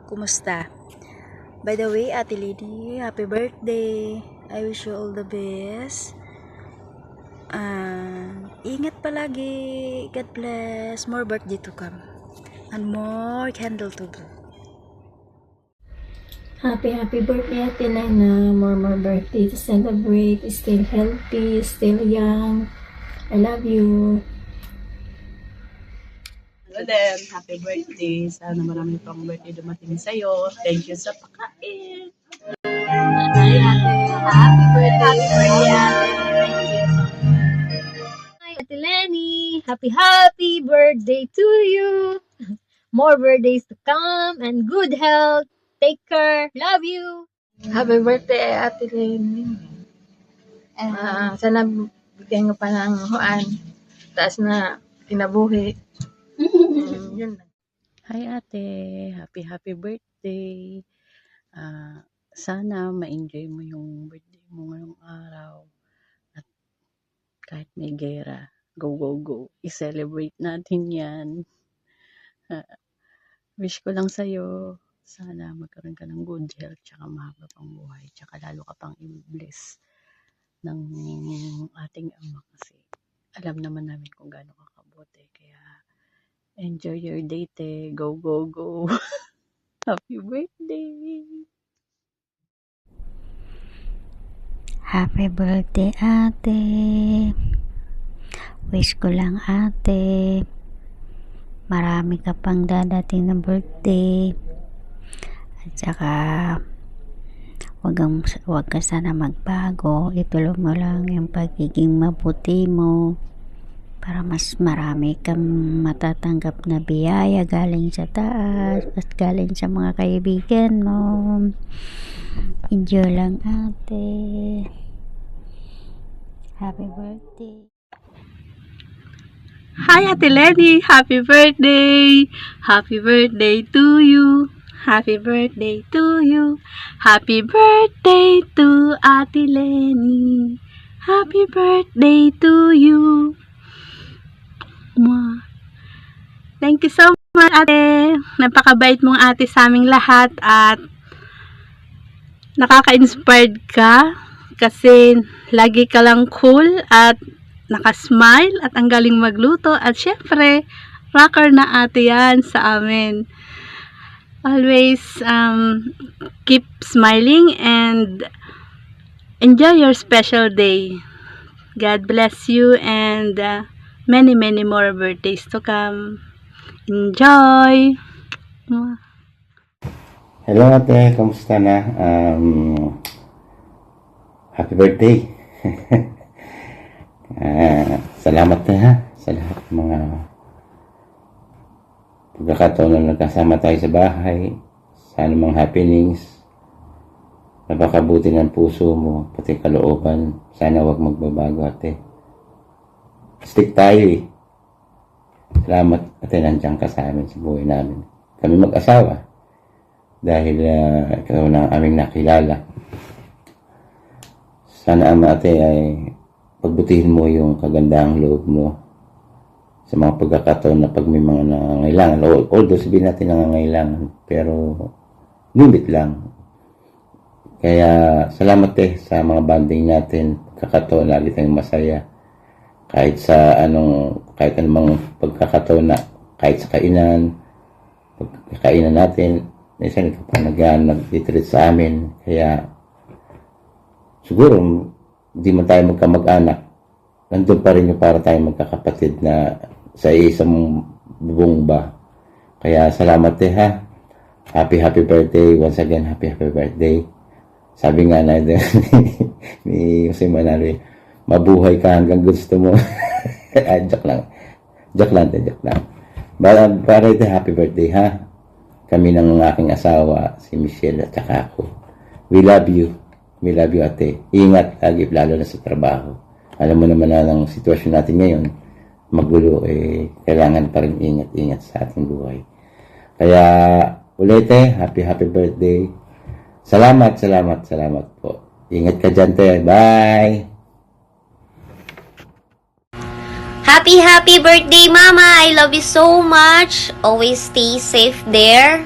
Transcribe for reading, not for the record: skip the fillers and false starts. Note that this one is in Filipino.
Kumusta? By the way, Ate Lady, happy birthday. I wish you all the best. Ingat palagi. God bless. More birthday to come. And more candle to blow. Happy birthday, Ate Lena. More birthday to celebrate. Still healthy, still young. I love you. Hello then, happy birthday. Sana marami pang birthday dumating sa'yo. Thank you sa pagkain. Hi, Ate. Happy birthday. Hi, Ate Lenny. Happy birthday to you. More birthdays to come and good health. Take care. Love you. Happy birthday, Ate Lena. Sana bigyan ko pa ng taas na kinabuhi. Yun lang. Hi ate, happy birthday. Sana ma-enjoy mo yung birthday mo ngayong araw. At kahit may gera, go. I-celebrate natin yan. Wish ko lang sa'yo, sana magkaroon ka ng good health, tsaka mahaba pang buhay, tsaka lalo ka pang i-bless ng ating Ama kasi alam naman namin kung gaano ka kabuti. Kaya enjoy your day, te. Go. Happy birthday! Happy birthday, ate. Wish ko lang, ate, marami ka pang dadating na birthday. At saka, wag ka sana magbago. Ituloy mo lang yung pagiging mabuti mo para mas marami kang matatanggap na biyaya galing sa taas at galing sa mga kaibigan mo. Enjoy lang, ate. Happy birthday. Hi Ate Lenny, happy birthday! Happy birthday to you! Happy birthday to you! Happy birthday to Ate Lenny! Happy birthday to you! Mwah. Thank you so much, ate! Napakabait mong ate sa aming lahat at nakaka-inspired ka kasi lagi ka lang cool at nakasmile at ang galing magluto at syempre rocker na ate yan sa amin. Always keep smiling and enjoy your special day. God bless you and many more birthdays to come. Enjoy! Hello ate, kamusta na? Happy birthday! Salamat ha sa lahat ng mga pagkakataon na nagkasama tayo sa bahay, sa anumang happenings. Napakabuti ng puso mo, pati kalooban. Sana wag magbabago ate. Stick tayo eh. Salamat ate, nandiyan ka sa amin sa buhay namin. Kami mag-asawa dahil ikaw na aming nakilala. Sana ama ate ay pagbutihin mo yung kagandahang loob mo sa mga pagkakataon na pag may mga nangangailangan. Although sabihin natin nangangailangan, pero limit lang. Kaya salamat sa mga banding natin, pagkakataon lagi tayong masaya. Kahit anumang pagkakataon na, kahit sa pagkakainan natin, minsan ito pa nag-treat sa amin. Kaya siguro hindi man tayo magkamag-anak, nandun pa rin yung para tayong magkakapatid na sa isang bubong ba. Kaya salamat ha. Happy birthday. Once again, happy birthday. Sabi nga na ni Jose Manalo, mabuhay ka hanggang gusto mo. Joke lang. Para ito, happy birthday ha. Kami ng aking asawa, si Michelle at saka ako. We love you ate. Ingat lagi, lalo na sa trabaho. Alam mo naman na ng sitwasyon natin ngayon, magulo kailangan pa rin ingat sa ating buhay. Kaya ulit happy birthday. Salamat po. Ingat ka dyan te. Bye! Happy birthday, Mama! I love you so much. Always stay safe there.